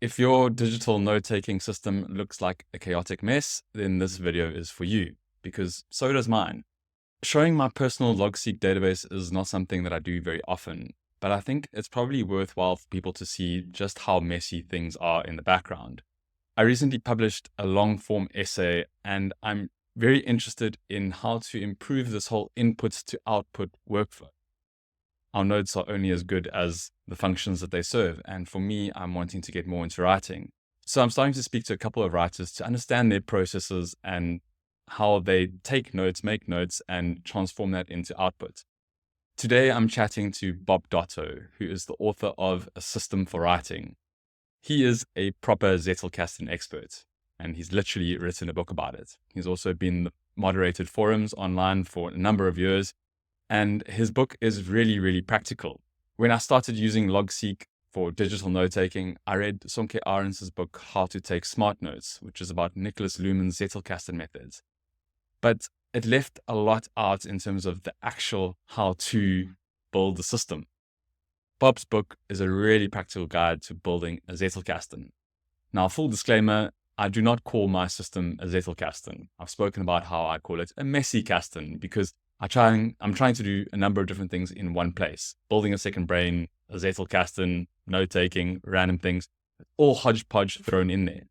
If your digital note-taking system looks like a chaotic mess, then this video is for you, because so does mine. Showing my personal Logseq database is not something that I do very often, but I think it's probably worthwhile for people to see just how messy things are in the background. I recently published a long-form essay, and I'm very interested in how to improve this whole input to output workflow. Our nodes are only as good as the functions that they serve. And for me, I'm wanting to get more into writing. So I'm starting to speak to a couple of writers to understand their processes and how they take notes, make notes, and transform that into output. Today, I'm chatting to Bob Doto, who is the author of A System for Writing. He is a proper Zettelkasten expert, and he's literally written a book about it. He's also been moderated forums online for a number of years, and his book is really, really practical. When I started using Logseq for digital note-taking, I read Sonke Arends's book, How to Take Smart Notes, which is about Nicholas Luhmann's Zettelkasten methods. But it left a lot out in terms of the actual how to build the system. Bob's book is a really practical guide to building a Zettelkasten. Now, full disclaimer, I do not call my system a Zettelkasten. I've spoken about how I call it a messy kasten because I'm trying to do a number of different things in one place. Building a second brain, a Zettelkasten, note-taking, random things, all hodgepodge thrown in there.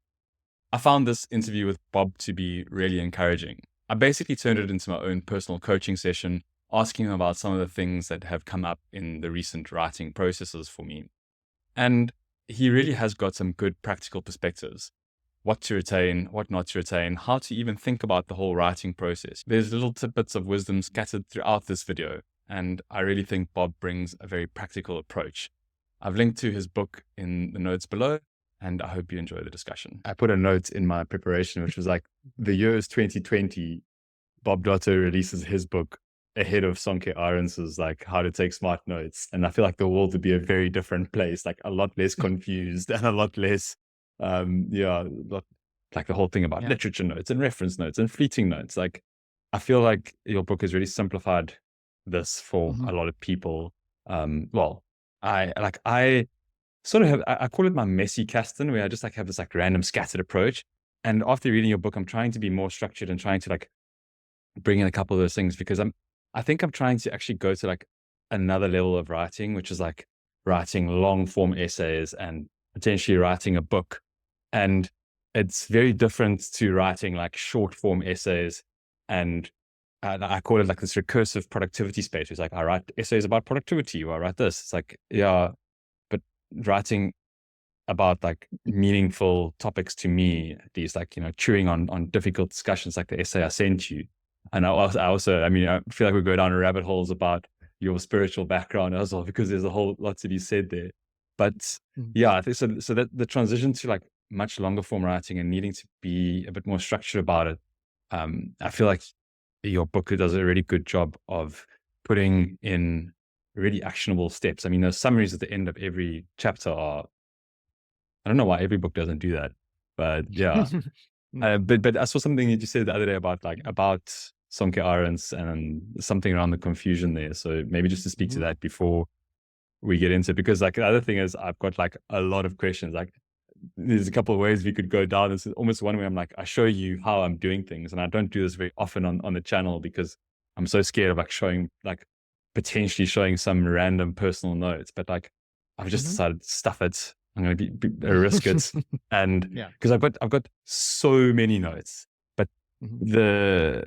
I found this interview with Bob to be really encouraging. I basically turned it into my own personal coaching session, asking him about some of the things that have come up in the recent writing processes for me. And he really has got some good practical perspectives. What to retain, what not to retain, how to even think about the whole writing process. There's little tidbits of wisdom scattered throughout this video, and I really think Bob brings a very practical approach. I've linked to his book in the notes below, and I hope you enjoy the discussion. I put a note in my preparation, which was like, the year is 2020. Bob Doto releases his book ahead of Sonke Arends's like How to Take Smart Notes. And I feel like the world would be a very different place, like a lot less confused and a lot less, like the whole thing about literature notes and reference notes and fleeting notes. Like, I feel like your book has really simplified this for a lot of people. I sort of have, I call it my messy kasten, where I just like have this like random scattered approach. And after reading your book, I'm trying to be more structured and trying to like bring in a couple of those things because I think I'm trying to actually go to like another level of writing, which is like writing long form essays and potentially writing a book. And it's very different to writing like short form essays. And I call it like this recursive productivity space. It's like, I write essays about productivity, or I write this. It's like, yeah, but writing about like meaningful topics to me, at least, like, chewing on difficult discussions like the essay I sent you. And I feel like we go down rabbit holes about your spiritual background as well, because there's a whole lot to be said there. But yeah, I think so that the transition to like much longer form writing and needing to be a bit more structured about it, I feel like your book does a really good job of putting in really actionable steps. I mean, those summaries at the end of every chapter are, I don't know why every book doesn't do that, but yeah. But I saw something that you said the other day about Sonke Arendts and something around the confusion there. So maybe just to speak to that before we get into it, because like the other thing is I've got like a lot of questions. Like there's a couple of ways we could go down. This is almost one way I'm like, I show you how I'm doing things, and I don't do this very often on the channel because I'm so scared of like potentially showing some random personal notes. But like I've just decided to stuff it. I'm going to risk it. And because I've got so many notes, but maybe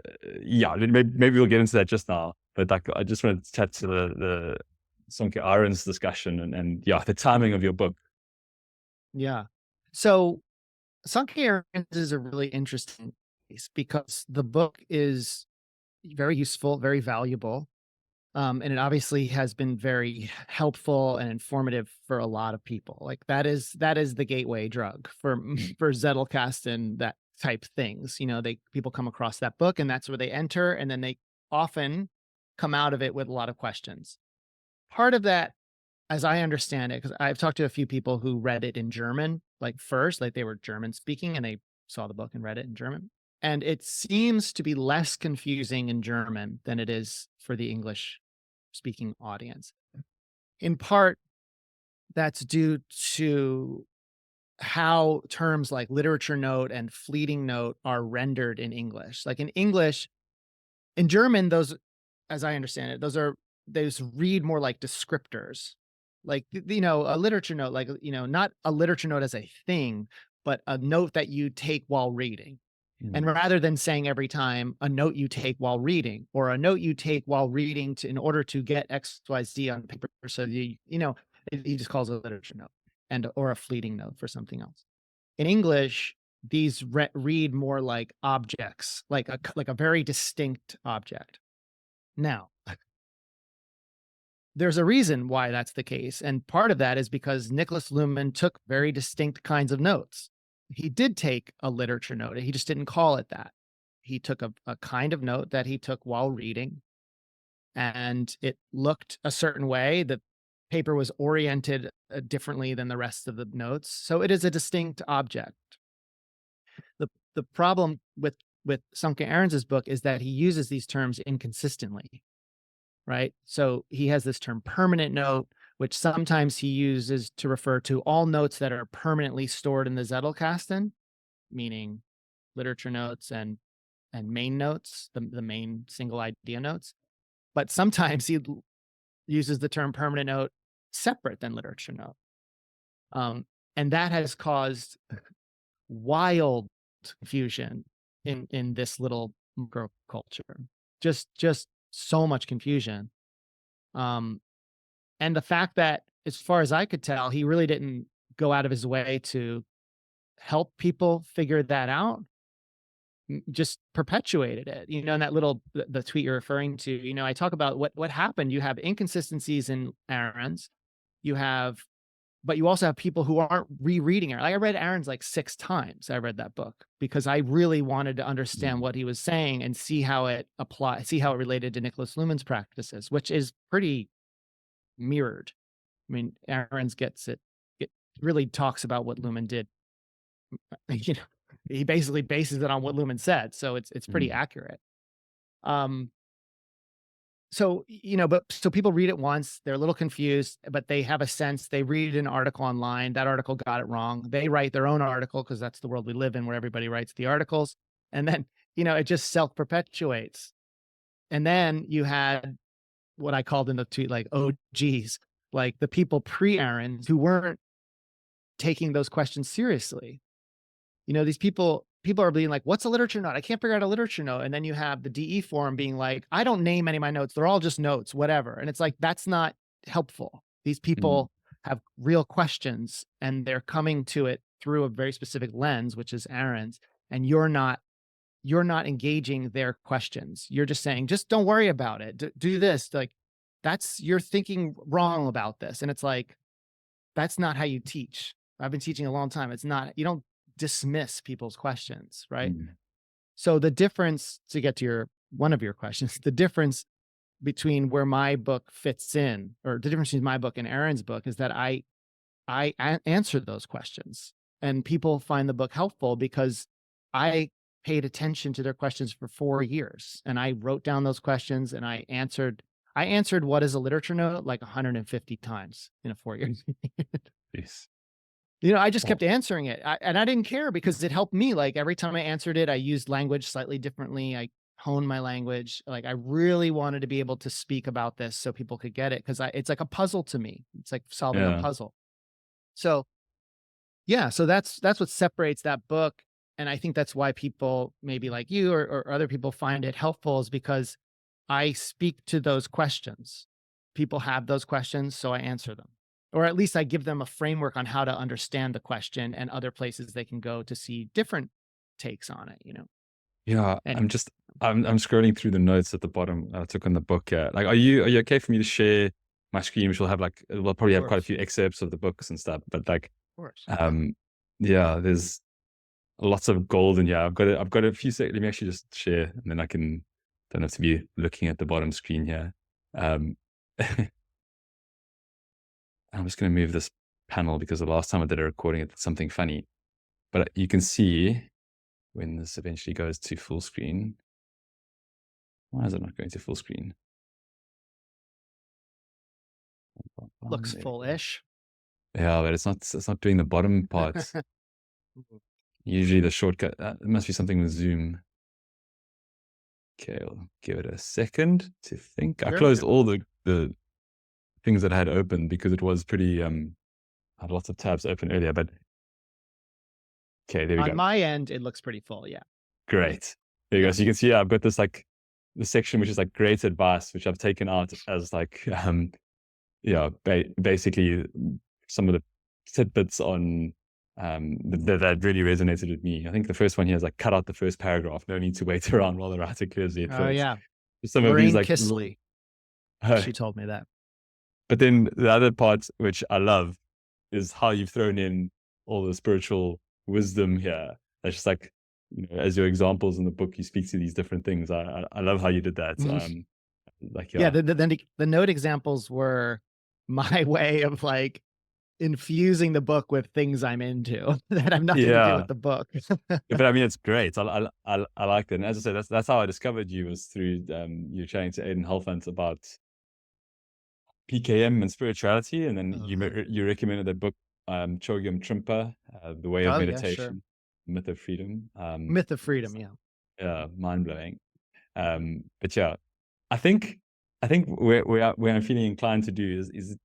we'll get into that just now. But like, I just wanted to chat to the Sonke Arendts discussion and the timing of your book. Yeah. So Sonke Arendts is a really interesting case because the book is very useful, very valuable. And it obviously has been very helpful and informative for a lot of people. Like that is the gateway drug for Zettelkasten, that type things. People come across that book and that's where they enter, and then they often come out of it with a lot of questions. Part of that, as I understand it, because I've talked to a few people who read it in German, like first, like they were German speaking and they saw the book and read it in German. And it seems to be less confusing in German than it is for the English speaking audience. In part, that's due to how terms like literature note and fleeting note are rendered in English. Like in English, in German, those, as I understand it, those read more like descriptors. Like, a literature note, like, not a literature note as a thing, but a note that you take while reading. And Mm, rather than saying every time a note you take while reading, or a note you take while reading in order to get XYZ on paper. So he just calls it a literature note, or a fleeting note for something else. In English, these read more like objects, like a very distinct object. Now, there's a reason why that's the case, and part of that is because Nicholas Luhmann took very distinct kinds of notes. He did take a literature note, he just didn't call it that. He took a kind of note that he took while reading, and it looked a certain way. The paper was oriented, differently than the rest of the notes, so it is a distinct object. The problem with Sunke Ahrens's book is that he uses these terms inconsistently, right? So he has this term permanent note, which sometimes he uses to refer to all notes that are permanently stored in the Zettelkasten, meaning literature notes and main notes, the main single idea notes. But sometimes he uses the term permanent note separate than literature note. And that has caused wild confusion in this little microculture. Just so much confusion. Um, and the fact that, as far as I could tell, he really didn't go out of his way to help people figure that out, just perpetuated it. In that little the tweet you're referring to, I talk about what happened. You have inconsistencies in Aaron's, you have but you also have people who aren't rereading it. Like, I read Aaron's like 6 times. I read that book because I really wanted to understand mm, what he was saying and see how it related to Nicholas Luhmann's practices, which is pretty mirrored. I mean, Aaron's gets it. It really talks about what Luhmann did. You know, he basically bases it on what Luhmann said, so it's pretty mm. accurate. Um, so, but so people read it once, they're a little confused, but they have a sense. They read an article online, that article got it wrong. They write their own article because that's the world we live in, where everybody writes the articles. And then, it just self perpetuates. And then you had what I called in the tweet, like, oh, geez, like the people pre Aaron who weren't taking those questions seriously. These people are being like, what's a literature note? I can't figure out a literature note. And then you have the DE forum being like, I don't name any of my notes. They're all just notes, whatever. And it's like, that's not helpful. These Mm, people have real questions and they're coming to it through a very specific lens, which is Aaron's, and you're not engaging their questions. You're just saying, just don't worry about it. Do this. Like, you're thinking wrong about this. And it's like, that's not how you teach. I've been teaching a long time. It's not, you don't dismiss people's questions, right? mm. So the difference, to get to one of your questions, the difference between where my book fits in, or the difference between my book and Aaron's book, is that I answer those questions, and people find the book helpful because I paid attention to their questions for 4 years, and I wrote down those questions, and I answered what is a literature note like 150 times in a 4 years. Jeez. I just Well, kept answering it, and I didn't care because it helped me. Like, every time I answered it, I used language slightly differently. I honed my language. Like, I really wanted to be able to speak about this so people could get it, because it's like a puzzle to me. It's like solving a yeah. puzzle. So, yeah, so that's what separates that book, and I think that's why people maybe like you, or other people find it helpful, is because I speak to those questions. People have those questions, so I answer them. Or at least I give them a framework on how to understand the question and other places they can go to see different takes on it. Yeah, Anyway, I'm scrolling through the notes at the bottom I took on the book. Yeah, like, are you okay for me to share my screen, which will have like, we'll probably of have quite a course, few excerpts of the books and stuff, but like, of course. um, yeah, there's lots of gold in here. I've got a few sec. Let me actually just share, and then don't have to be looking at the bottom screen here. Um, I'm just going to move this panel because the last time I did a recording, it did something funny. But you can see when this eventually goes to full screen. Why is it not going to full screen? Looks There we go. full-ish. Yeah, but it's not doing the bottom parts. Mhm. Usually the shortcut, it must be something with Zoom. Okay, I'll give it a second to think. I Sure. closed all the things that I had open because it was pretty, I had lots of tabs open earlier, but okay, there we On go. my end, it looks pretty full. Yeah. Great. There you go. Yeah. So you can see, I've got this like the section which is like great advice, which I've taken out as like, yeah, basically some of the tidbits on that really resonated with me. I think the first one here is like cut out the first paragraph. No need to wait around while the writer clears their Oh, thoughts. yeah. Some of these Lorraine like, Kisley, uh, she told me that. but then the other part which I love is how you've thrown in all the spiritual wisdom here. That's just like, as your examples in the book, you speak to these different things. I love how you did that. Mhm. Like, Yeah, yeah, the note examples were my way of, like, infusing the book with things I'm into that have nothing to do yeah. with the book. But I mean, it's great. I like that. And as I said, that's how I discovered you, was through you chatting to Aiden Halfant about PKM and spirituality, and then Uh-huh. you recommended that book, Chogyam Trungpa, The Way of Oh, yeah, sure. Meditation, Myth of Freedom. Myth of Freedom, yeah. Yeah, mind blowing. But yeah, I think where I'm feeling inclined to do is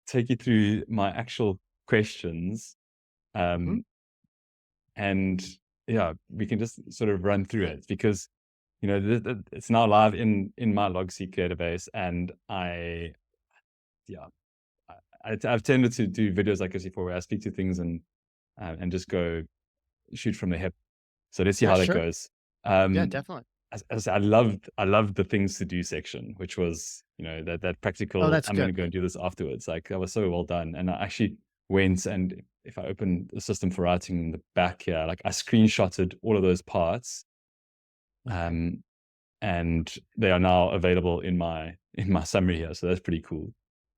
take you through my actual questions, Mhm. um, and yeah, we can just sort of run through it because it's now live in my Logseq database, and yeah, I've tended to do videos like this before where I speak to things and just go shoot from the hip. So let's see Yeah, how that sure. goes. Yeah, Um, definitely. as I loved the things to do section, which was that Oh, practical. that's I'm going to good. go and do this afterwards. Like, that was so well done, and I actually went, and if I open the system for writing in the back here, like I screenshotted all of those parts, Okay. um, and they are now available in my summary here. So that's pretty cool.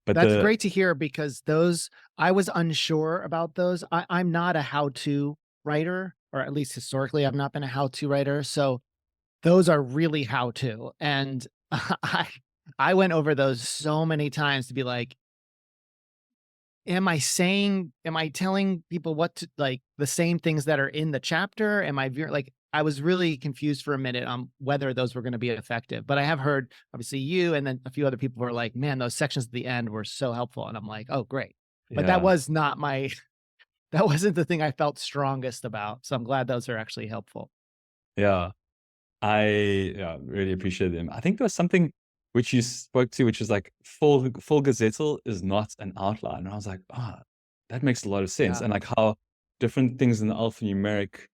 But That's the great to hear because those I was unsure about those. I'm not a how-to writer, or at least historically, I've not been a how-to writer, so those are really how-to, and I I went over those so many times to be like, am I telling people what to like, the same things that are in the chapter? Am I like, I was really confused for a minute on whether those were gonna be effective, but I have heard, obviously, you and then a few other people were like, "Man, those sections at the end were so helpful," and I'm like, "Oh, great." But that yeah, was not my that wasn't the thing I felt strongest about, so I'm glad those are actually helpful. yeah. I yeah, really appreciate them. I think there was something which you spoke to, which is like full gazettal is not an outline. And I was like, that makes a lot of sense. Yeah. And like how different things in the alphanumeric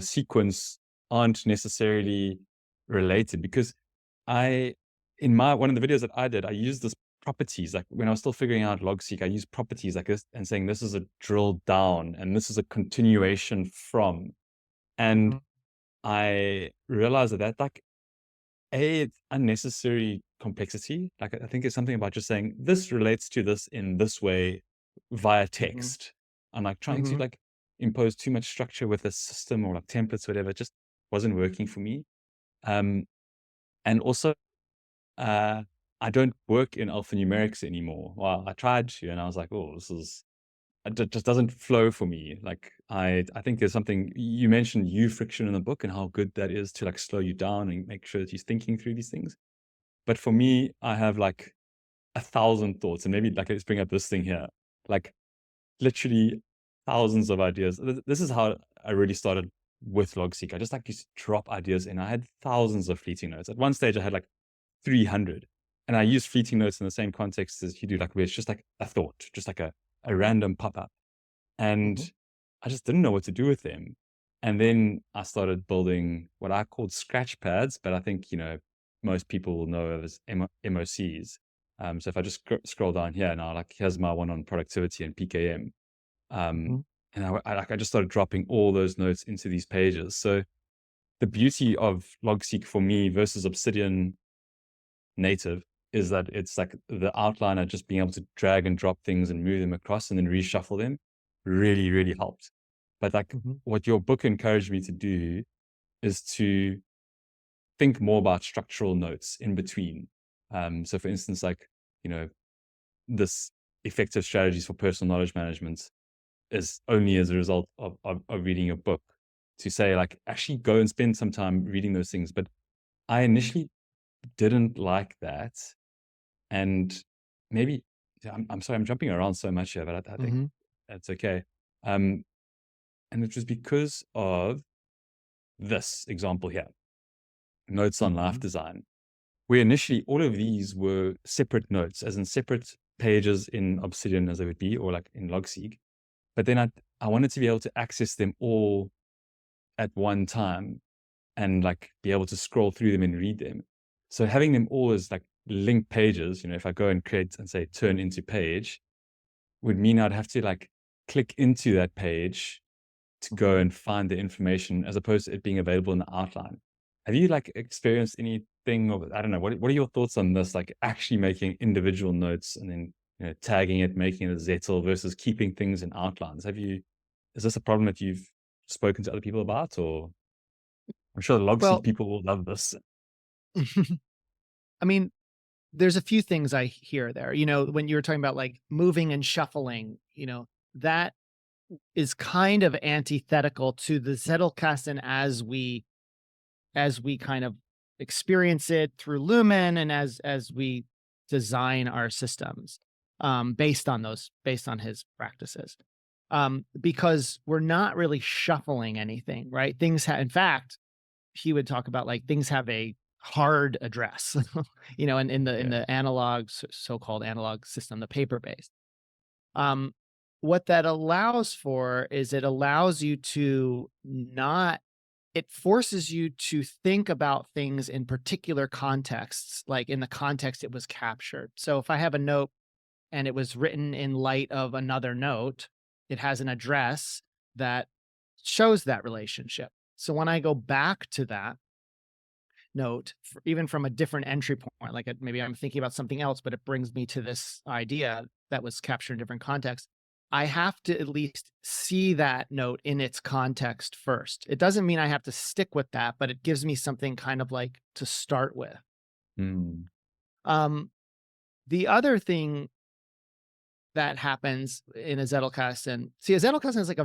sequence aren't necessarily related. Because I in my one of the videos that I did, I used this properties. Like when I was still figuring out Logseq, I used properties like this and saying this is a drill down and this is a continuation from. And Mhm, I realized that like it's unnecessary complexity. Like, I think it's something about just saying this relates to this in this way via mhm, text. And like trying to mhm, like impose too much structure with a system or like templates, whatever, just wasn't working for me. Um, and also, uh, I don't work in alphanumerics anymore. Well, I tried to, and I was like, oh, this is it just doesn't flow for me. Like, I think there's something you mentioned, U friction in the book, and how good that is to like slow you down and make sure that you're thinking through these things. But for me, I have like 1,000 thoughts, and maybe like let's bring up this thing here, like literally thousands of ideas. This is how I really started with Logseq. I just like used to drop ideas in. I had thousands of fleeting notes. At one stage, I had like 300, and I use fleeting notes in the same context as you do, like where it's just like a thought, just like a random pop up, and mhm, I just didn't know what to do with them. And then I started building what I called scratch pads, but I think, most people will know of as MOCs. So if I just scroll down here now, like here's my one on productivity and PKM. Um, mhm, and I just started dropping all those notes into these pages. So the beauty of Logseq for me versus Obsidian native is that it's like the outliner just being able to drag and drop things and move them across and then reshuffle them really, really helped. But like mhm, what your book encouraged me to do is to think more about structural notes in between. So for instance, like, you know, this effective strategies for personal knowledge management. is only as a result of reading a book, to say, like, actually go and spend some time reading those things. But I initially didn't like that. And maybe, yeah, I'm sorry, I'm jumping around so much here, but I think Hmm. that's okay. Um, and it was because of this example here, notes on life Hmm. design, where initially all of these were separate notes, as in separate pages in Obsidian, as they would be, or like in Logseq. But then I wanted to be able to access them all at one time and like be able to scroll through them and read them. So having them all as like linked pages, if I go and create and say turn into page, would mean I'd have to like click into that page to go and find the information, as opposed to it being available in the outline. Have you like experienced anything of, I don't know, what are your thoughts on this? Like actually making individual notes and then, tagging it, making it a Zettel versus keeping things in outlines. Is this a problem that you've spoken to other people about, or I'm sure the Logseq Well, people will love this. I mean, there's a few things I hear there. When you were talking about like moving and shuffling, that is kind of antithetical to the Zettelkasten as we kind of experience it through Lumen, and as we design our systems, based on his practices. Because we're not really shuffling anything, right? In fact, he would talk about like things have a hard address, and in Yeah. the analog, so-called analog system, the paper based. Um, what that allows for is it allows you to not it forces you to think about things in particular contexts, like in the context it was captured. So if I have a note and it was written in light of another note, it has an address that shows that relationship. So when I go back to that note, even from a different entry point, like maybe I'm thinking about something else, but it brings me to this idea that was captured in different contexts. I have to at least see that note in its context first. It doesn't mean I have to stick with that, but it gives me something kind of like to start with. Mm. Um, the other thing that happens in a Zettelkasten, see, a Zettelkasten is like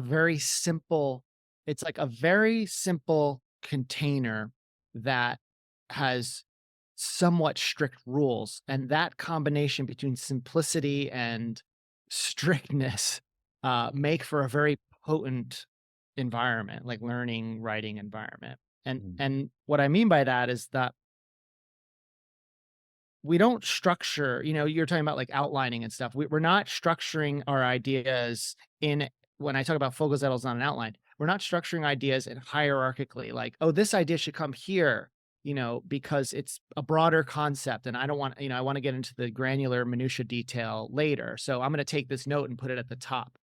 it's like a very simple container that has somewhat strict rules. And that combination between simplicity and strictness make for a very potent environment, like learning, writing environment. And Mm. and what I mean by that is that we don't structure, you're talking about like outlining and stuff. We're not structuring our ideas in when I talk about Fogelzettel's on an outline, we're not structuring ideas in hierarchically, like, oh, this idea should come here, because it's a broader concept. And I don't want, I want to get into the granular minutia detail later. So I'm going to take this note and put it at the top.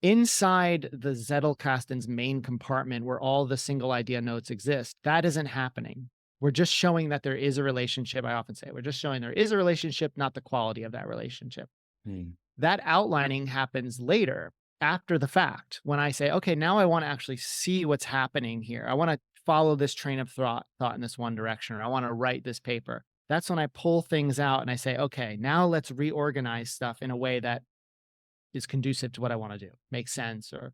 Inside the Zettelkasten's main compartment where all the single idea notes exist, that isn't happening. We're just showing that there is a relationship. I often say we're just showing there is a relationship, not the quality of that relationship. Mm. That outlining happens later, after the fact, when I say, okay, now I want to actually see what's happening here. I want to follow this train of thought in this one direction, or I want to write this paper. That's when I pull things out and I say, okay, now let's reorganize stuff in a way that is conducive to what I want to do, makes sense, or,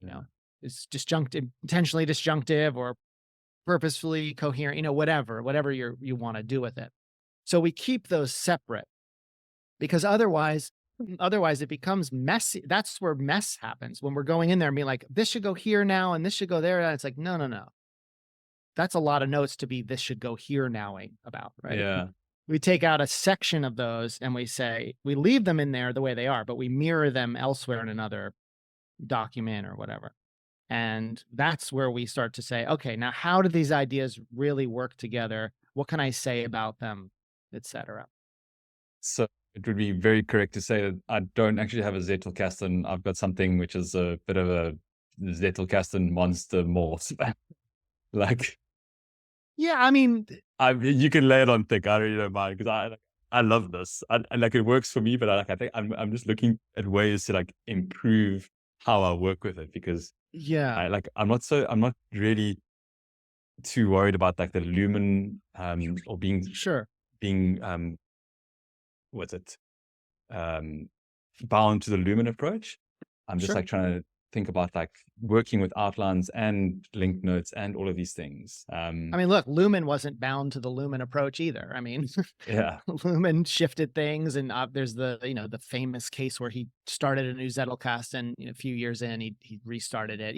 you Yeah. know, is disjunctive, intentionally disjunctive, or purposefully coherent, whatever you want to do with it. So we keep those separate because otherwise it becomes messy. That's where mess happens when we're going in there and being like, this should go here now and this should go there. And it's like, no, no, no. That's a lot of notes to be this should go here nowing about, right? Yeah. We take out a section of those and we leave them in there the way they are, but we mirror them elsewhere in another document or whatever. And that's where we start to say, okay, now how do these ideas really work together? What can I say about them, etc. So it would be very correct to say that I don't actually have a Zettelkasten. I've got something which is a bit of a Zettelkasten monster morph. Like, Yeah, I mean, you can lay it on thick. I really don't mind, because I love this. Like, it works for me, but I think I'm just looking at ways to like improve how I work with it, because yeah, I'm not really too worried about like the lumen, or sure. being what's it, um bound to the lumen approach. I'm just Sure. like trying to think about like working with outlines and linked notes and all of these things. I mean, look, Lumen wasn't bound to the Lumen approach either. I mean, Yeah. Lumen shifted things, and there's the famous case where he started a new Zettelkasten, and a few years in, he restarted it.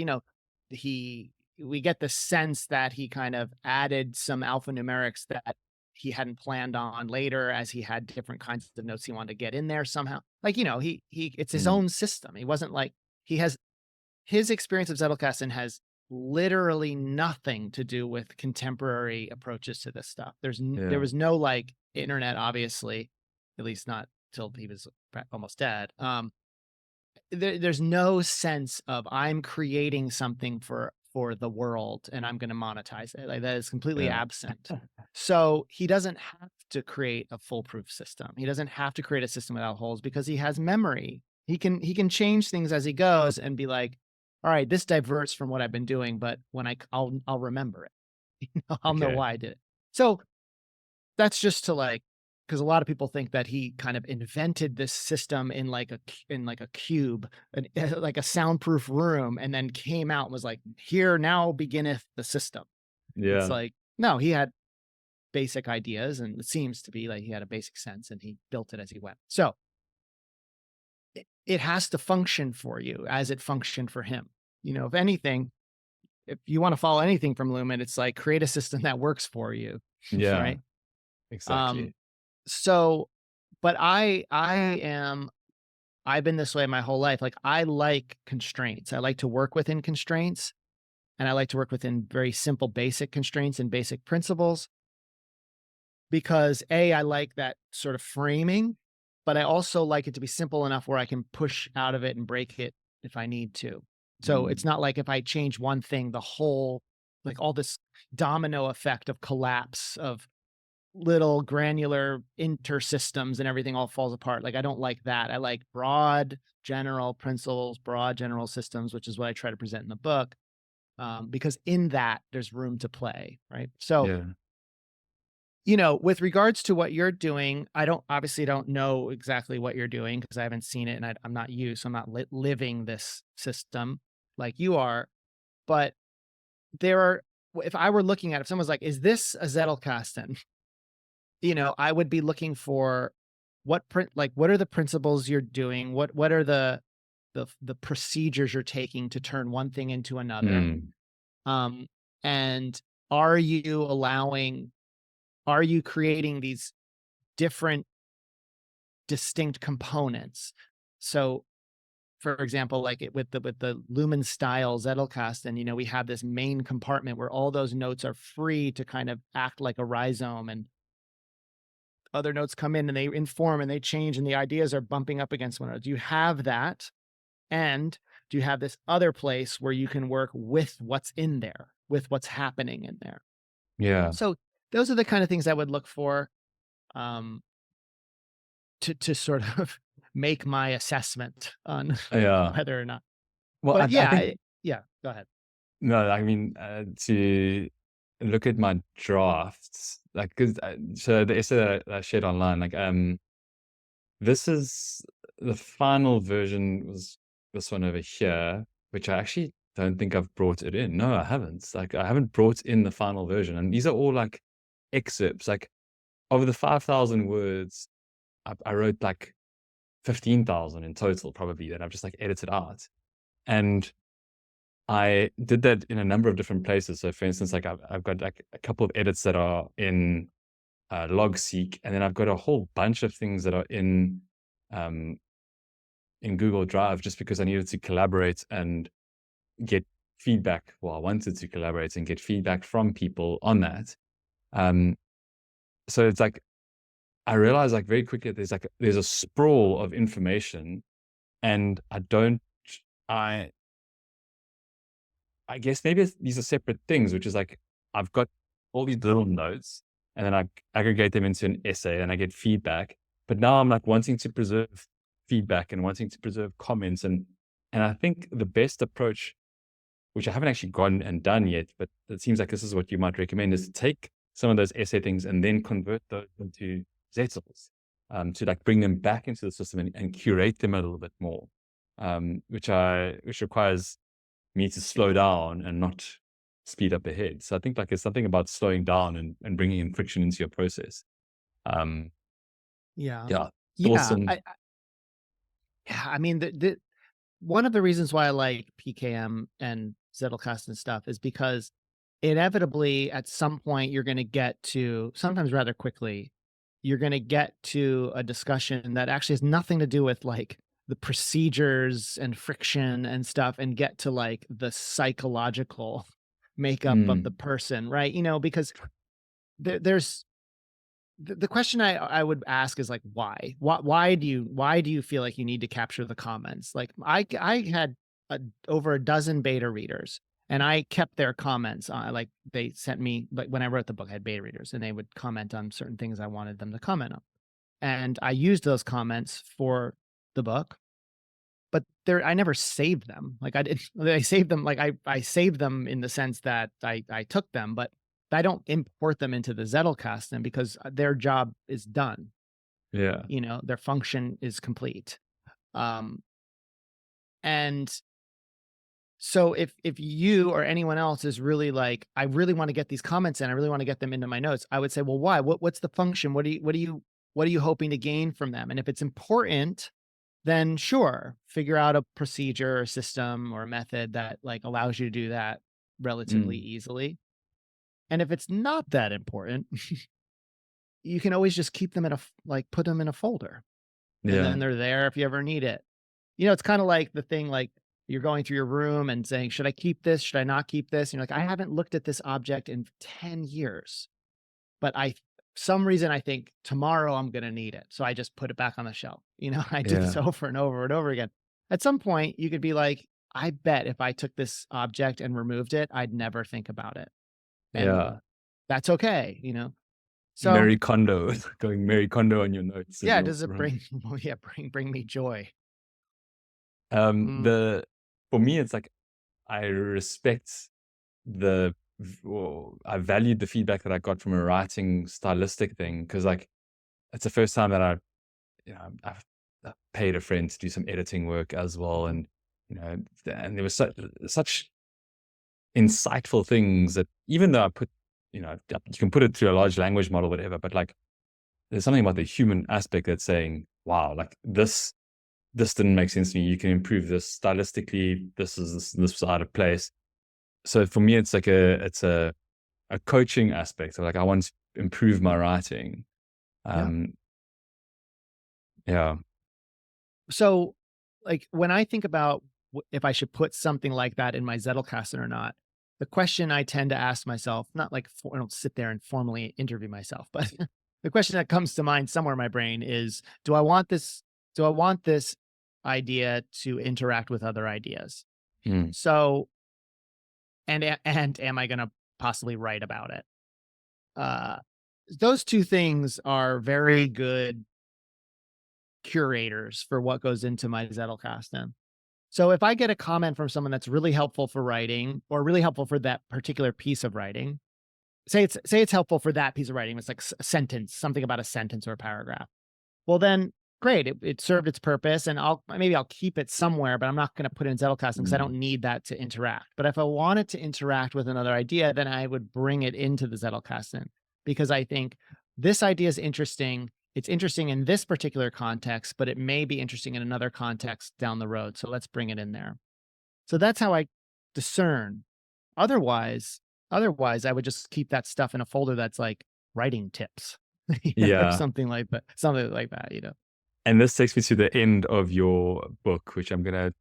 He we get the sense that he kind of added some alphanumerics that he hadn't planned on later, as he had different kinds of notes he wanted to get in there somehow. Like, he it's his Mm. own system. He wasn't like he has his experience of Zettelkasten has literally nothing to do with contemporary approaches to this stuff. There Yeah. was no like internet, obviously, at least not till he was almost dead. There's no sense of I'm creating something for the world and I'm going to monetize it. Like, that is completely Yeah. absent. So he doesn't have to create a foolproof system. He doesn't have to create a system without holes because he has memory. He can change things as he goes and be like, all right, this diverts from what I've been doing, but when I'll remember it. I'll know Okay. why I did it. So that's just to like, because a lot of people think that he kind of invented this system in like a cube, like a soundproof room, and then came out and was like, "Here now beginneth the system." It's Yeah. like, no, he had basic ideas, and it seems to be like he had a basic sense, and he built it as he went. So it has to function for you as it functioned for him. If anything, if you want to follow anything from Lumen, it's like create a system that works for you, Yeah. right? Um, Exactly. so, but I've been this way my whole life. Like, I like constraints. I like to work within constraints, and I like to work within very simple, basic constraints and basic principles because I like that sort of framing, but I also like it to be simple enough where I can push out of it and break it if I need to. So it's Mm. not like if I change one thing, the whole, like all this domino effect of collapse of little granular intersystems and everything all falls apart. Like, I don't like that. I like broad general principles, broad general systems, which is what I try to present in the book. Because in that there's room to play. Right. So, Yeah. with regards to what you're doing, I obviously don't know exactly what you're doing because I haven't seen it and I'm not you. So I'm not living this system like you are. But there are, if I were looking at it, if someone's like, is this a Zettelkasten? I would be looking for what are the principles you're doing? What are the procedures you're taking to turn one thing into another? Mm. Um, and are you are you creating these different distinct components? So, for example, like with the Lumen style Zettelkasten, we have this main compartment where all those notes are free to kind of act like a rhizome, and other notes come in and they inform and they change and the ideas are bumping up against one another. Do you have that? And do you have this other place where you can work with what's in there, with what's happening in there? Yeah. So those are the kind of things I would look for, um, to sort of make my assessment on Yeah. whether or not. Well, But I yeah, think yeah, go ahead. no, I mean, to look at my drafts, like, 'cause, so the essay that I shared online, like, this is the final version was this one over here, which I actually don't think I've brought it in. No, I haven't. Like, I haven't brought in the final version, and these are all like excerpts. Like, of the 5,000 words, I wrote like 15,000 in total, probably, that I've just like edited out. And I did that in a number of different places. So, for instance, like I've got like a couple of edits that are in Logseq, and then I've got a whole bunch of things that are um, in Google Drive, just because I needed to collaborate and get feedback. Well, I wanted to collaborate and get feedback from people on that. Um, so it's like I realized like very quickly there's a sprawl of information, and I I guess maybe these are separate things, which is like I've got all these little notes, and then I aggregate them into an essay and I get feedback. But now I'm like wanting to preserve feedback and wanting to preserve comments, and I think the best approach, which I haven't actually gone and done yet, but it seems like this is what you might recommend, is to take some of those essay things and then convert those into Zettels, to like bring them back into the system and curate them a little bit more. which requires me to slow down and not speed up ahead. So I think like it's something about slowing down and bringing in friction into your process. Um, Yeah. yeah, thoughts Yeah. on. Yeah, I mean, the one of the reasons why I like PKM and Zettelkasten stuff is because inevitably at some point you're going to get to, sometimes rather quickly, you're going to get to a discussion that actually has nothing to do with like the procedures and friction and stuff, and get to like the psychological makeup of the Mm, person, right? Because there's the question I would ask is like, why? Why do you feel like you need to capture the comments? Like I had over a dozen beta readers, and I kept their comments on. Like they sent me, like when I wrote the book, I had beta readers, and they would comment on certain things I wanted them to comment on, and I used those comments for the book. But I never saved them. Like I did, I saved them. Like I saved them in the sense that I took them, but I don't import them into the Zettelkasten because their job is done. yeah, Their function is complete. Um, and so if you or anyone else is really like, I really want to get these comments in, I really want to get them into my notes, I would say, well, why? What's the function? What are you hoping to gain from them? And if it's important, then sure, figure out a procedure or system or a method that like allows you to do that relatively mm, easily. And if it's not that important, you can always just keep them like put them in a folder, and yeah, then they're there if you ever need it. It's kind of like the thing like you're going through your room and saying, should I keep this? Should I not keep this? And you're like, I haven't looked at this object in 10 years, but some reason I think tomorrow I'm going to need it. So I just put it back on the shelf. I do this yeah, over and over and over again. At some point you could be like, I bet if I took this object and removed it, I'd never think about it. And yeah. that's okay. So Mary Kondo, going Mary Kondo on your notes as yeah, you're does it running. bring, well, yeah, bring me joy. Mm, The For me, it's like I respect or I valued the feedback that I got from a writing stylistic thing because like it's the first time that I've paid a friend to do some editing work as well, mhm. and and there was such insightful things that even though I put you can put it through a large language model, whatever, but like there's something about the human aspect that's saying, wow, like this didn't make sense to me. You can improve this stylistically. This was out of place. So for me, it's like a coaching aspect. So like I want to improve my writing. Yeah. Um, yeah, So, like, when I think about if I should put something like that in my Zettelkasten or not, the question I tend to ask myself, not like I don't sit there and formally interview myself, but the question that comes to mind somewhere in my brain is, do I want this? Do I want this idea to interact with other ideas? mm, So, and am I going to possibly write about it? Uh, those two things are very good curators for what goes into my Zettelkasten. So if I get a comment from someone that's really helpful for writing or really helpful for that particular piece of writing, say it's helpful for that piece of writing, it's like a sentence, something about a sentence or a paragraph. Well, then great, it served its purpose, and I'll keep it somewhere, but I'm not going to put it in Zettelkasten because I mm, don't need that to interact. But if I wanted to interact with another idea, then I would bring it into the Zettelkasten because I think this idea is interesting. It's interesting in this particular context, but it may be interesting in another context down the road. So let's bring it in there. So that's how I discern. Otherwise, otherwise I would just keep that stuff in a folder that's like writing tips, or yeah. something like that. And this takes me to the end of your book, which I'm gonna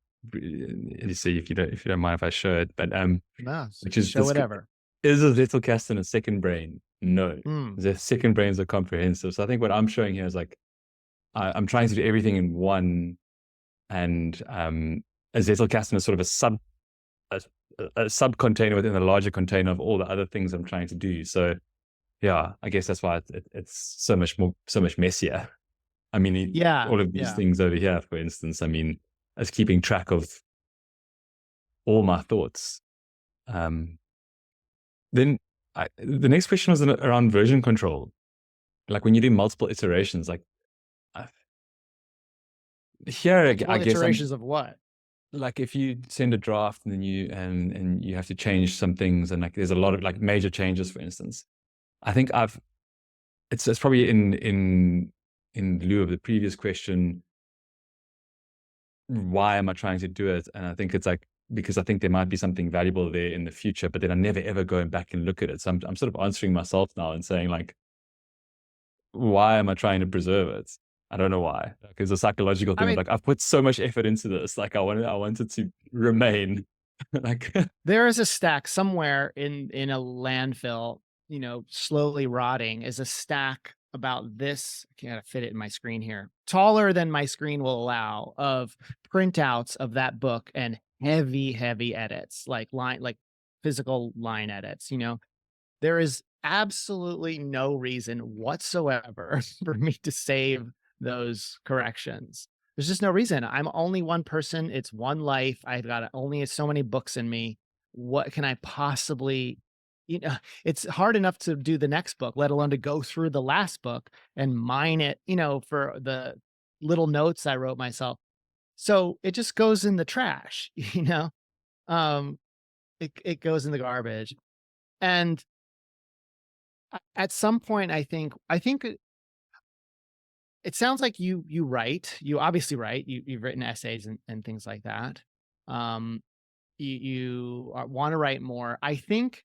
see if you don't mind if I show it. But No, which is show this: whatever. is a Zettelkasten a second brain? No, Mm, the second brains are comprehensive. So I think what I'm showing here is like I'm trying to do everything in one, and a Zettelkasten is sort of a, a sub container within a larger container of all the other things I'm trying to do. So yeah, I guess that's why it's so much messier. I mean, yeah, all of these yeah, things over here, for instance, I mean, as keeping track of all my thoughts. Um, then the next question was around version control. Like when you do multiple iterations, like uh, here, I multiple guess I'm iterations of what? like if you send a draft and then you have to change some things and like there's a lot of like major changes, for instance. I think it's probably in lieu of the previous question, why am I trying to do it? And I think it's like because I think there might be something valuable there in the future, but then I'm never ever going back and look at it. So I'm sort of answering myself now and saying like, why am I trying to preserve it? I don't know why. Like, it's a psychological I thing of mean, like, I've put so much effort into this. Like I wanted to remain. Like, there is a stack somewhere in a landfill, slowly rotting, is a stack about this. I can't fit it in my screen here. Taller than my screen will allow, of printouts of that book and heavy, heavy edits, like physical line edits. There is absolutely no reason whatsoever for me to save those corrections. There's just no reason. I'm only one person. It's one life. I've got only so many books in me. What can I possibly, you know, it's hard enough to do the next book, let alone to go through the last book and mine it, for the little notes I wrote myself. So it just goes in the trash, Um, it goes in the garbage. And at some point, I think it sounds like you write. You obviously write. You've written essays and things like that. Um, you want to write more. I think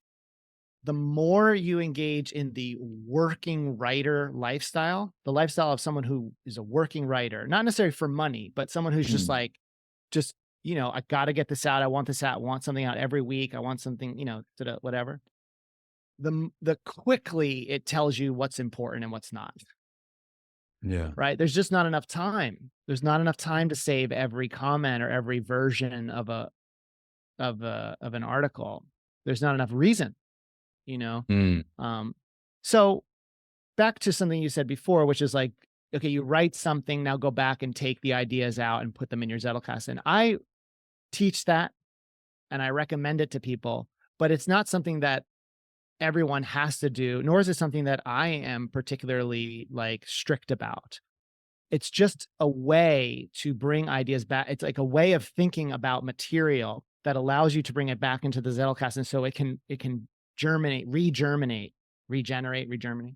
the more you engage in the working writer lifestyle, the lifestyle of someone who is a working writer, not necessarily for money, but someone who's just mm, like, just I got to get this out. I want this out. I want something out every week. I want something, whatever. The quickly it tells you what's important and what's not. yeah. Right? There's just not enough time. There's not enough time to save every comment or every version of an article. There's not enough reason, you know? Mm, Um, so back to something you said before, which is like, okay, you write something, now go back and take the ideas out and put them in your Zettelkasten. I teach that and I recommend it to people, but it's not something that everyone has to do, nor is it something that I am particularly like strict about. It's just a way to bring ideas back. It's like a way of thinking about material that allows you to bring it back into the Zettelkasten so it can germinate, regerminate, regenerate, regerminate.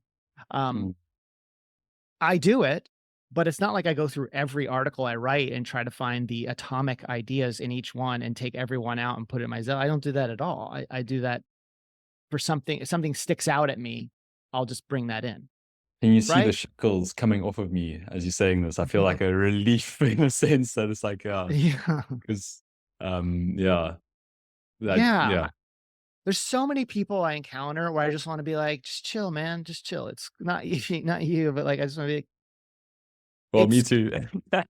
Um, mm, I do it, but it's not like I go through every article I write and try to find the atomic ideas in each one and take every one out and put it in my Zettel. I don't do that at all. I do that for something. If something sticks out at me, I'll just bring that in. Can you see the Right? shackles coming off of me as you're saying this? I feel like a relief in a sense that it's like, Yeah. because, yeah, that, Yeah. yeah. There's so many people I encounter where I just wanna be like, "Just chill, man, just chill." It's not you, not you, but, like, I just wanna be like, Well, me it's too.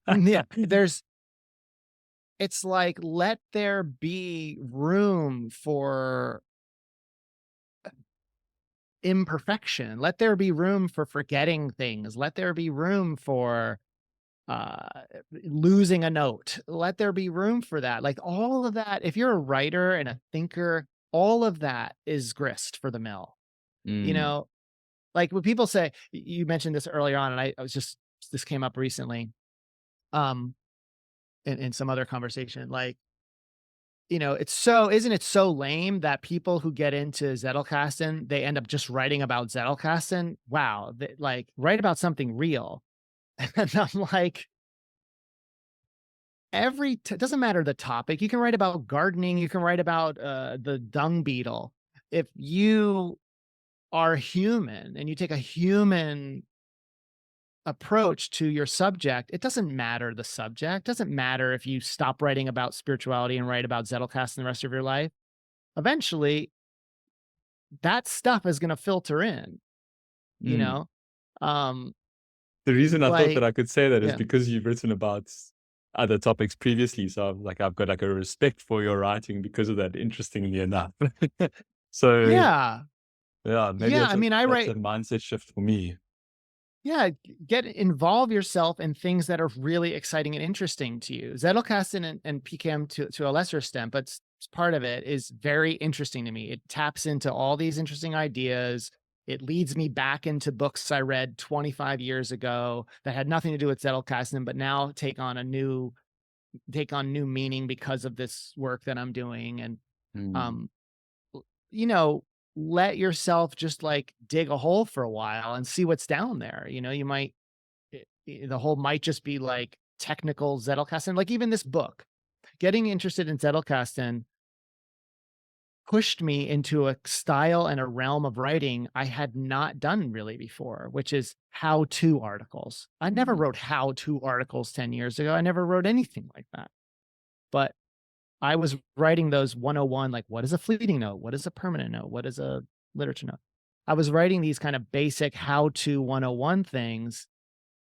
yeah, it's like, let there be room for imperfection. Let there be room for forgetting things. Let there be room for, uh, losing a note. Let there be room for that. Like, all of that, if you're a writer and a thinker, all of that is grist for the mill, you Mm, know? Like, when people say, you mentioned this earlier on, and I was just, this came up recently, um, in some other conversation, like, it's so, isn't it so lame that people who get into Zettelkasten, they end up just writing about Zettelkasten? Wow, like, write about something real. And I'm like, it doesn't matter the topic. You can write about gardening, you can write about the dung beetle. If you are human and you take a human approach to your subject, it doesn't matter the subject. It doesn't matter if you stop writing about spirituality and write about Zettelkasten the rest of your life. Eventually, that stuff is going to filter in, you mm. know? Um, The reason I thought that like, I could say that is yeah. because you've written about other topics previously. So I'm like, I've got like a respect for your writing because of that, interestingly enough. So Yeah. yeah, maybe Yeah. I mean, I that's a write, mindset shift for me. yeah, involve yourself in things that are really exciting and interesting to you. Zettelkasten and PCAM to a lesser extent, but part of it is very interesting to me. It taps into all these interesting ideas. It leads me back into books I read 25 years ago that had nothing to do with Zettelkasten, but now take on a new take on new meaning because of this work that I'm doing. And, Mm. um, you know, let yourself just like dig a hole for a while and see what's down there. You might, the hole might just be like technical Zettelkasten, like even this book, getting interested in Zettelkasten pushed me into a style and a realm of writing I had not done really before, which is how-to articles. I never Mm. wrote how-to articles 10 years ago. I never wrote anything like that. But I was writing those 101, like, what is a fleeting note? What is a permanent note? What is a literature note? I was writing these kind of basic how-to 101 things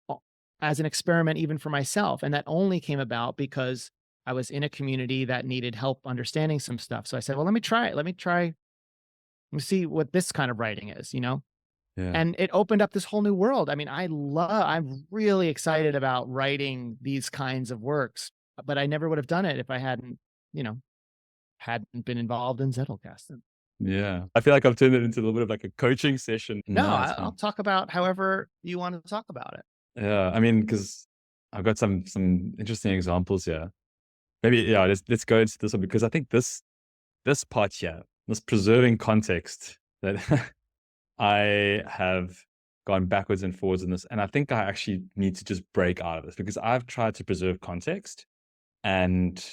o- as an experiment, even for myself. And that only came about because I was in a community that needed help understanding some stuff. So I said, well, let me try it. Let me see what this kind of writing is. Yeah. And it opened up this whole new world. I mean, I'm really excited about writing these kinds of works, but I never would have done it if I you know, hadn't been involved in Zettelkasten. Yeah. I feel like I've turned it into a little bit of like a coaching session. No, No, it's I'll fine. talk about however you want to talk about it. Yeah. I mean, because I've got some interesting examples here. Maybe, yeah, let's go into this one because I think this part here, this preserving context that I have gone backwards and forwards in this. And I think I actually need to just break out of this because I've tried to preserve context and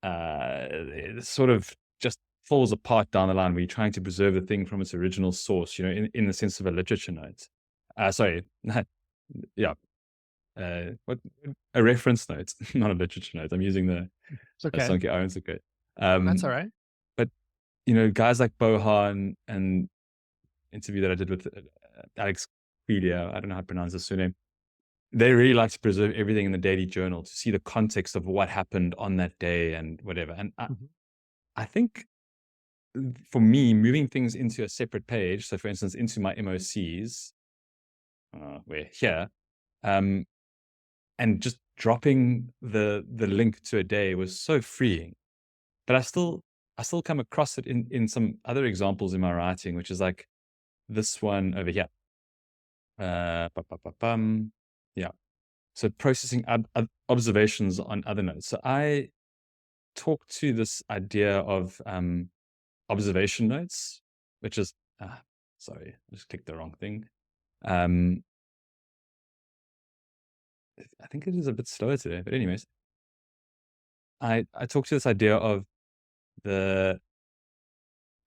it sort of just falls apart down the line where you're trying to preserve the thing from its original source, in the sense of a literature note. Sorry, yeah, what a reference note, not a literature note. I'm using the It's okay. Sonke Arendseke. That's all Um, right. but guys like Bohan and interview that I did with Alex Pedia, I don't know how to pronounce his surname. They really like to preserve everything in the daily journal to see the context of what happened on that day and whatever. And Mhm. I think for me, moving things into a separate page, so for instance, into my MOCs, where here, um, and just dropping the link to a day was so freeing. But I still come across it in some other examples in my writing, which is like this one over here. Yeah. So processing observations on other nodes. So I talk to this idea of observation notes, which is sorry, I just clicked the wrong thing. Um, I think it is a bit slower today, but anyways, I talk to this idea of the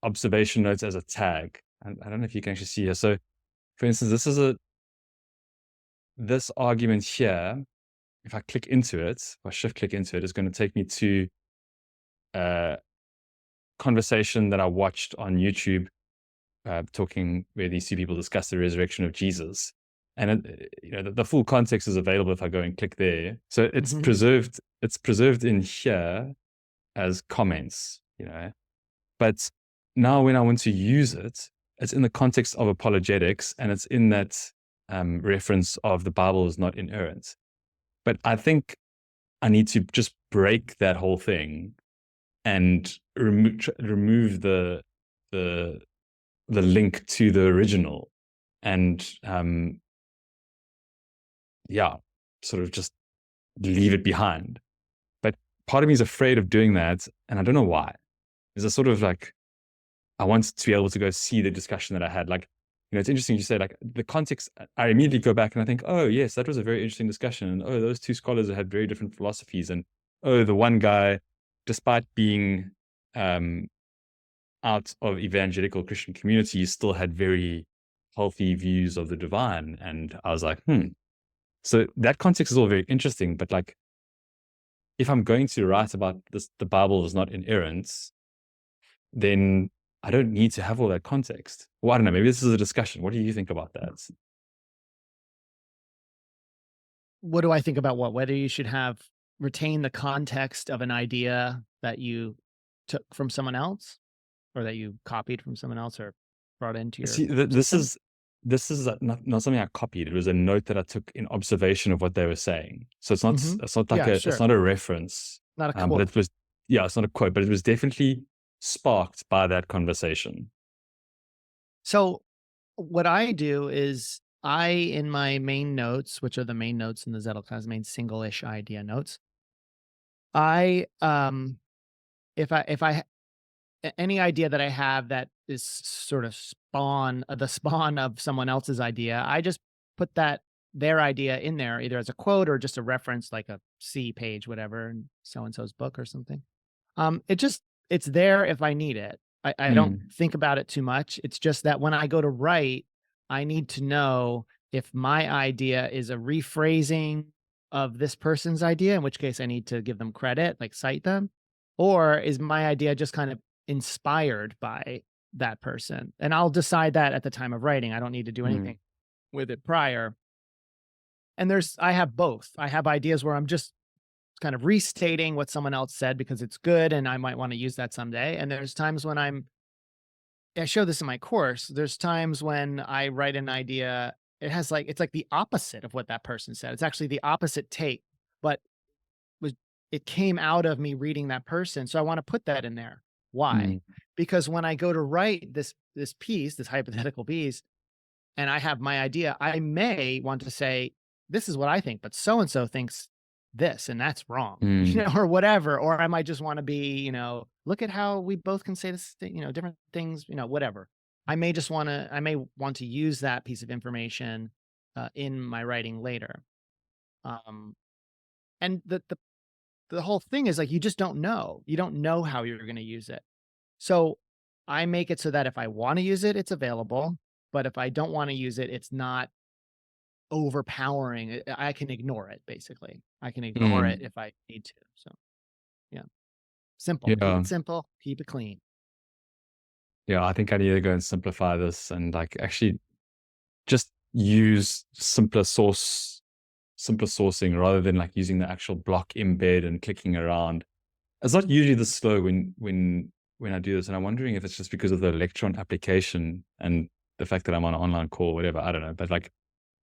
observation notes as a tag. And I don't know if you can actually see here. So, for instance, this argument here. If I click into it, if I shift click into it, it's going to take me to a conversation that I watched on YouTube, talking where these two people discuss the resurrection of Jesus. And the full context is available if I go and click there. So it's Mhm. preserved. It's preserved in here as comments. But now when I want to use it, it's in the context of apologetics, and it's in that reference of the Bible is not inerrant. But I think I need to just break that whole thing and remove the the link to the original, and yeah, sort of just leave it behind. But part of me is afraid of doing that, and I don't know why. There's a sort of like I want to be able to go see the discussion that I had. Like, it's interesting you say like the context. I immediately go back and I think, oh yes, that was a very interesting discussion, and oh, those two scholars had very different philosophies, and oh, the one guy, despite being um, out of evangelical Christian communities, still had very healthy views of the divine. And I was like, hmm. So that context is all very interesting, but like, if I'm going to write about this, the Bible is not inerrant, then I don't need to have all that context. Well, I don't know. Maybe this is a discussion. What do you think about that? What do I think about what? Whether you should have retain the context of an idea that you took from someone else or that you copied from someone else or brought into your See, this system? is not something I copied. It was a note that I took in observation of what they were saying. So Mhm. it's not like Yeah, it's sure. not a reference, Not a but it quote. was, yeah, it's not a quote, but it was definitely sparked by that conversation. So what I do is in my main notes, which are the main notes in the Zettelkasten, main single-ish idea notes, I, if I any idea that I have that is sort of the spawn of someone else's idea, I just put their idea in there either as a quote or just a reference like a C page, whatever, in so and so's book or something. It just it's there if I need it. I don't Mm, think about it too much. It's just that when I go to write, I need to know if my idea is a rephrasing of this person's idea, in which case I need to give them credit, like cite them, or is my idea just kind of inspired by that person? And I'll decide that at the time of writing. I don't need to do mm, anything with it prior. And I have both. I have ideas where I'm just kind of restating what someone else said because it's good and I might want to use that someday. And there's times when I show this in my course. There's times when I write an idea, it's like the opposite of what that person said. It's actually the opposite take, but was it came out of me reading that person. So I want to put that in there. Why? mm, Because when I go to write this piece, this hypothetical piece, and I have my idea, I may want to say, this is what I think, but so and so thinks this, and that's wrong, mm, or whatever. Or I might just want to be, look at how we both can say this, different things, whatever. I may want to use that piece of information in my writing later. Um, and the whole thing is like, you just don't know. You don't know how you're going to use it. So I make it so that if I want to use it, it's available. But if I don't want to use it, it's not overpowering. I can ignore it, basically. I can ignore it mm. if I need to. So, yeah, simple. Keep Yeah. it simple, keep it clean. Yeah. I think I need to go and simplify this and like actually just use simpler sourcing rather than like using the actual block embed and clicking around. It's not usually this slow when I do this, and I'm wondering if it's just because of the Electron application and the fact that I'm on an online call, whatever. I don't know, but like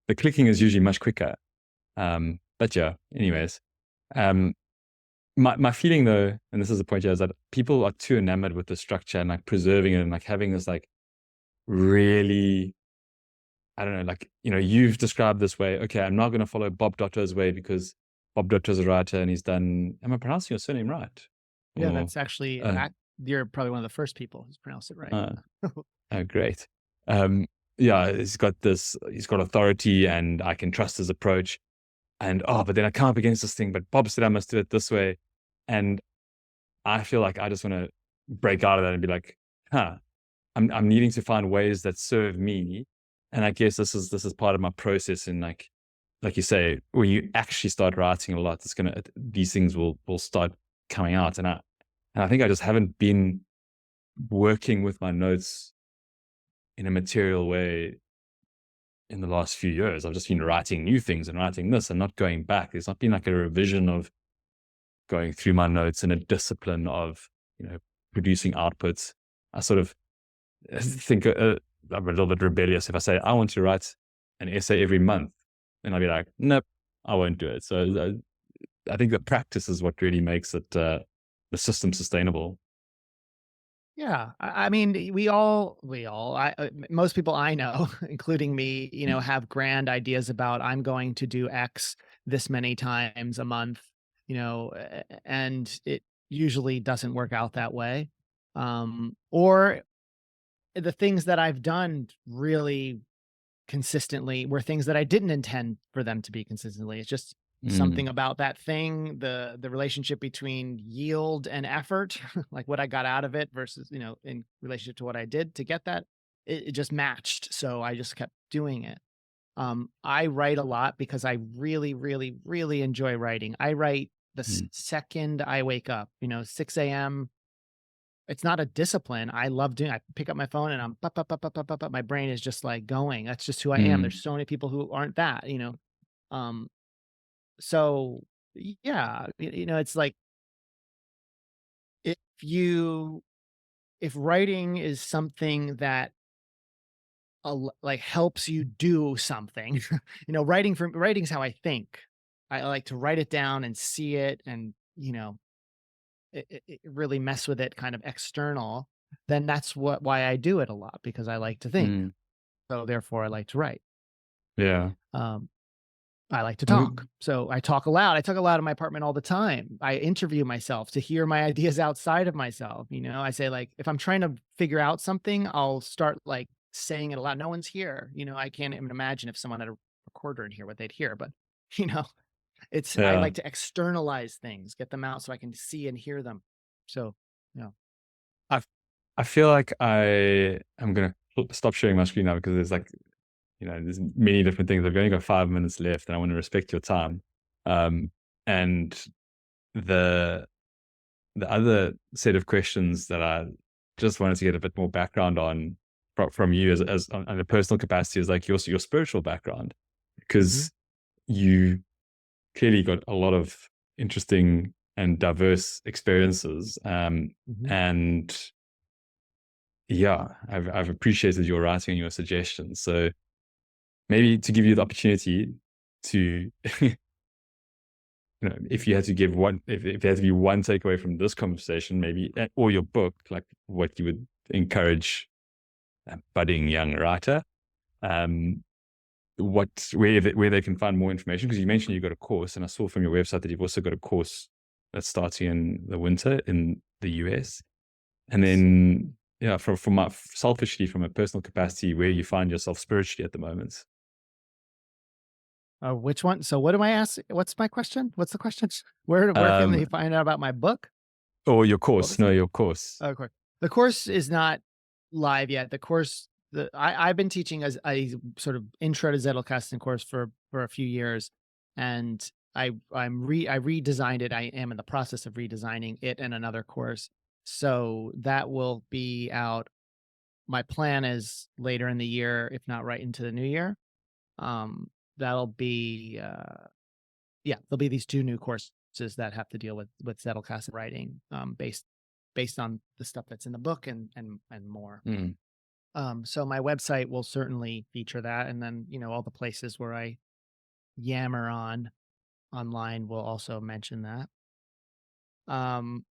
the clicking is usually much quicker. But yeah, anyways, um, my feeling though, and this is the point here, is that people are too enamored with the structure and like preserving it and like having this like really, I don't know, like, you've described this way. Okay, I'm not going to follow Bob Doto's way because Bob Doto's a writer and he's done, am I pronouncing your surname right? Yeah, Or, that's actually uh, you're probably one of the first people who's pronounced it right. uh, Yeah. oh, great. Um, yeah, he's got authority and I can trust his approach. And, oh, but then I come up against this thing, but Bob said I must do it this way. And I feel like I just want to break out of that and be like, huh, I'm needing to find ways that serve me. And I guess this is part of my process in like you say, when you actually start writing a lot, these things will start coming out. And I think I just haven't been working with my notes in a material way in the last few years. I've just been writing new things and writing this and not going back. There's not been like a revision of going through my notes in a discipline of, producing outputs. I sort of think I'm a little bit rebellious if I say I want to write an essay every month, and I'll be like, nope, I won't do it. So I think that practice is what really makes it the system sustainable. Yeah, I mean, most people I know, including me, Mm, have grand ideas about I'm going to do X this many times a month, and it usually doesn't work out that way. Or the things that I've done really consistently were things that I didn't intend for them to be consistently. It's just mm, something about that thing, the relationship between yield and effort, like what I got out of it versus, in relationship to what I did to get that, it just matched. So I just kept doing it. I write a lot because I really, really, really enjoy writing. I write the mm, second I wake up, 6 a.m. It's not a discipline. I love doing I pick up my phone and I'm "Bup, bup, bup, bup, bup, bup, bup," my brain is just, like, going. That's just who I am. mm, There's so many people who aren't that. Um, so, yeah, it's like if you if writing is something that like, helps you do something, writing's how I think. I like to write it down and see it and, really mess with it kind of external, then that's why I do it a lot because I like to think. mm. So therefore I like to write. Yeah. Um, I like to talk. Mm. So I talk aloud. I talk aloud in my apartment all the time. I interview myself to hear my ideas outside of myself. I say, like, if I'm trying to figure out something, I'll start like saying it aloud. No one's here. I can't even imagine if someone had a recorder in here what they'd hear. But you know, I Yeah. like to externalize things, get them out so I can see and hear them. So yeah. I I feel like I'm gonna stop sharing my screen now because there's like, there's many different things. I've only got 5 minutes left, and I want to respect your time. Um, and the the other set of questions that I just wanted to get a bit more background on from you as on a personal capacity is like your spiritual background, Hmm. because you clearly got a lot of interesting and diverse experiences. Hmm. And yeah, I've appreciated your writing and your suggestions. So maybe to give you the opportunity to, if you had to give one, if there had to be one takeaway from this conversation, maybe, or your book, like what you would encourage a budding young writer, um, where they can find more information. Because you mentioned you got a course, and I saw from your website that you've also got a course that's starting in the winter in the US. And Yes. then, yeah, from my selfishly, from a personal capacity, where you find yourself spiritually at the moment. Which one? So what am I asking? What's my question? What's the question? Where can they Um, find out about my book? or your What course, was no, it? your course. Oh, course. The course is not live yet. The course, I've been teaching as a sort of intro to Zettelkasten course for a few years, and I redesigned it. I am in the process of redesigning it and another course, so that will be out. My plan is later in the year, if not right into the new year. That'll be yeah, there'll be these two new courses that have to deal with Zettelkasten writing, based on the stuff that's in the book and more. Mm. So my website will certainly feature that, and then all the places where I yammer on online will also mention that. Um,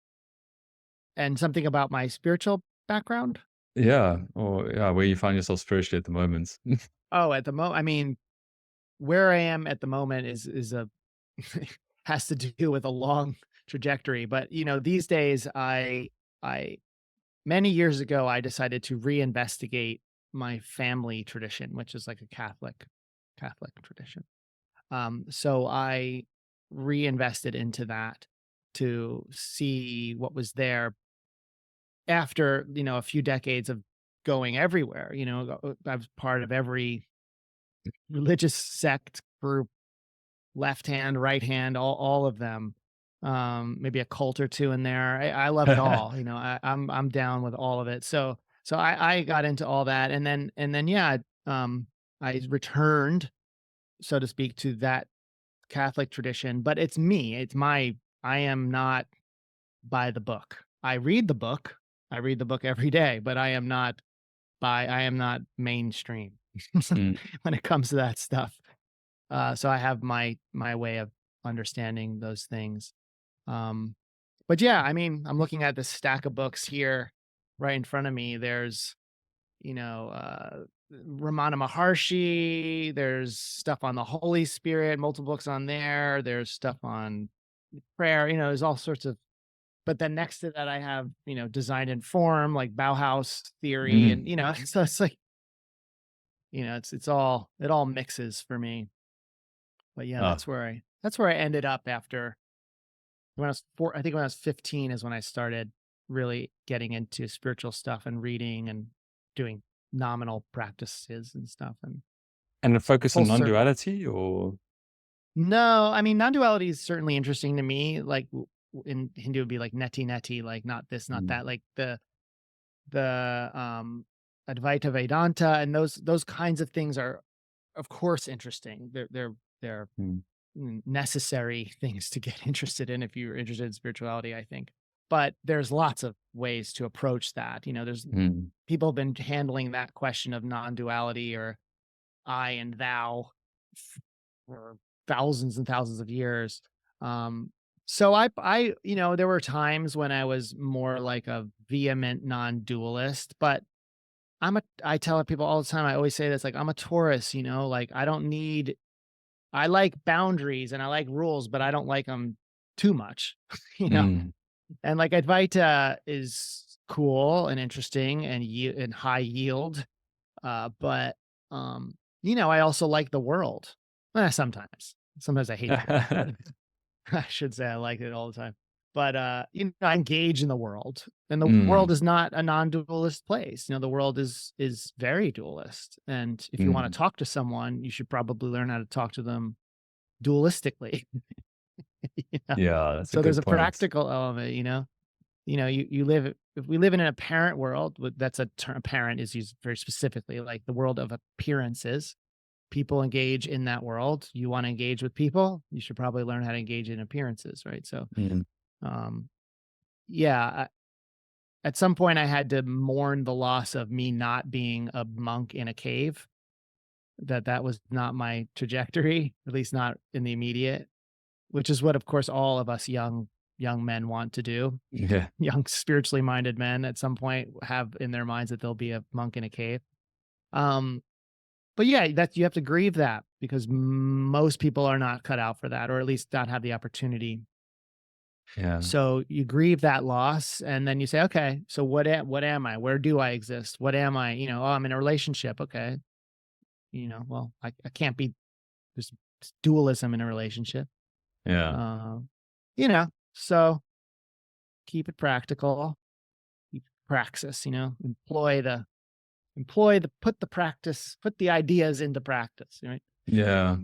and something about my spiritual background. Yeah, or yeah, where you find yourself spiritually at the moment. Oh, at the moment, I mean, where I am at the moment is a has to do with a long trajectory. But these days, I many years ago, I decided to reinvestigate my family tradition, which is like a Catholic tradition. So I reinvested into that to see what was there after, a few decades of going everywhere. I was part of every religious sect group, left hand, right hand, all of them. Maybe a cult or two in there. I love it all. I'm down with all of it. So I got into all that, and then yeah, I returned, so to speak, to that Catholic tradition. But it's me. I am not by the book. I read the book. I read the book every day, but I am not mainstream Mm. when it comes to that stuff. So I have my way of understanding those things. Um, but yeah, I mean, I'm looking at this stack of books here right in front of me. There's, Ramana Maharshi. There's stuff on the Holy Spirit, multiple books on there. There's stuff on prayer. There's all sorts of. But then next to that, I have design and form, like Bauhaus theory, Mhm. and so it's like it all mixes for me. But yeah, Ah, that's where I ended up after when I was I think when I was 15 is when I started really getting into spiritual stuff and reading and doing nominal practices and stuff, and and a focus full on circle. non-duality, or No, I mean, non-duality is certainly interesting to me. Like in Hindu, it would be like neti neti, like not this, not mm, that. Like the Advaita Vedanta and those kinds of things are, of course, interesting. They're mm, necessary things to get interested in if you're interested in spirituality, I think. But there's lots of ways to approach that. There's mm, people have been handling that question of non-duality or I and thou for thousands and thousands of years. Um, so there were times when I was more like a vehement non-dualist, but I tell people all the time, I always say this, like, I'm a Taurus, like, I don't need I like boundaries and I like rules, but I don't like them too much, you know? Mm. And like Advaita is cool and interesting and and high yield. But I also like the world. Sometimes. Sometimes I hate the world. I should say I like it all the time. But I engage in the world. And the world Mm. is not a non-dualist place. The world is very dualist. And if you want Mm. to talk to someone, you should probably learn how to talk to them dualistically. you know? Yeah, that's a So there's good a point. practical element. You live if we live in an apparent world, that's a term. Apparent is used very specifically, like the world of appearances. People engage in that world. You want to engage with people, you should probably learn how to engage in appearances, right? So, Mm. um, yeah, at some point I had to mourn the loss of me not being a monk in a cave. That was not my trajectory, at least not in the immediate, which is what, of course, all of us young men want to do. Yeah. Young spiritually minded men at some point have in their minds that they'll be a monk in a cave. Um, but yeah, that you have to grieve that because most people are not cut out for that, or at least not have the opportunity. Yeah. So you grieve that loss, and then you say, okay, so what am I? Where do I exist? What am I? Oh, I'm in a relationship. Okay, well, I can't be. There's dualism in a relationship. Yeah. Uh, you know, so keep it practical. Keep praxis. Put the ideas into practice, right? Yeah.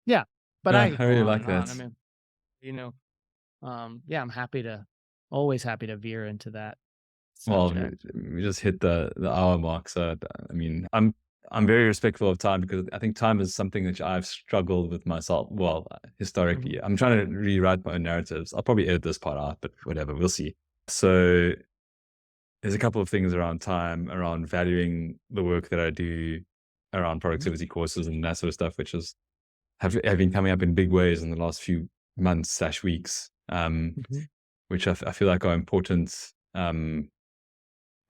Yeah, but I Yeah, could I go really on like and on. I that. mean, yeah, always happy to veer into that Well, subject. we just hit the hour mark, so I mean, I'm very respectful of time because I think time is something that I've struggled with myself. Well, historically, Mhm, I'm trying to rewrite my own narratives. I'll probably edit this part out, but whatever, we'll see. So there's a couple of things around time, around valuing the work that I do, around mhm, productivity courses and that sort of stuff, which have been coming up in big ways in the last few months slash weeks, mhm, which I feel like are important.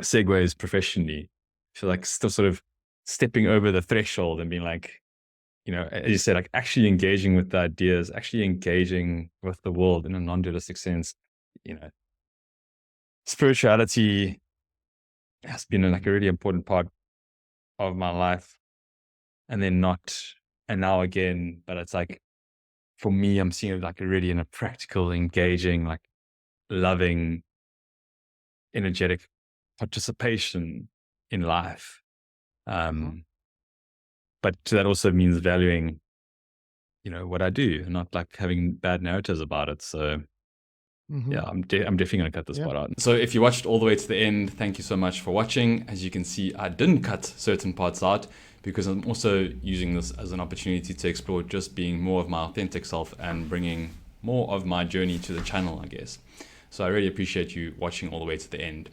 Segues professionally. I feel like still sort of stepping over the threshold and being like, as you said, like actually engaging with the ideas, actually engaging with the world in a non-dualistic sense. You know, spirituality has been like a really important part of my life, and then not, and now again, but it's like for me, I'm seeing it like really in a practical, engaging, like loving, energetic participation in life. uh-huh, Um, but that also means valuing what I do and not like having bad narratives about it. So yeah, mhm, I'm definitely gonna cut this yeah, part out. So if you watched all the way to the end, thank you so much for watching. As you can see, I didn't cut certain parts out because I'm also using this as an opportunity to explore just being more of my authentic self and bringing more of my journey to the channel, I guess. So I really appreciate you watching all the way to the end.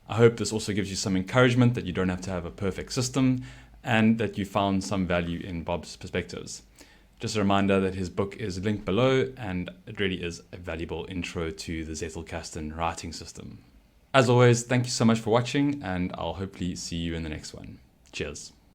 I hope this also gives you some encouragement that you don't have to have a perfect system and that you found some value in Bob's perspectives. Just a reminder that his book is linked below and it really is a valuable intro to the Zettelkasten writing system. As always, thank you so much for watching and I'll hopefully see you in the next one. Cheers.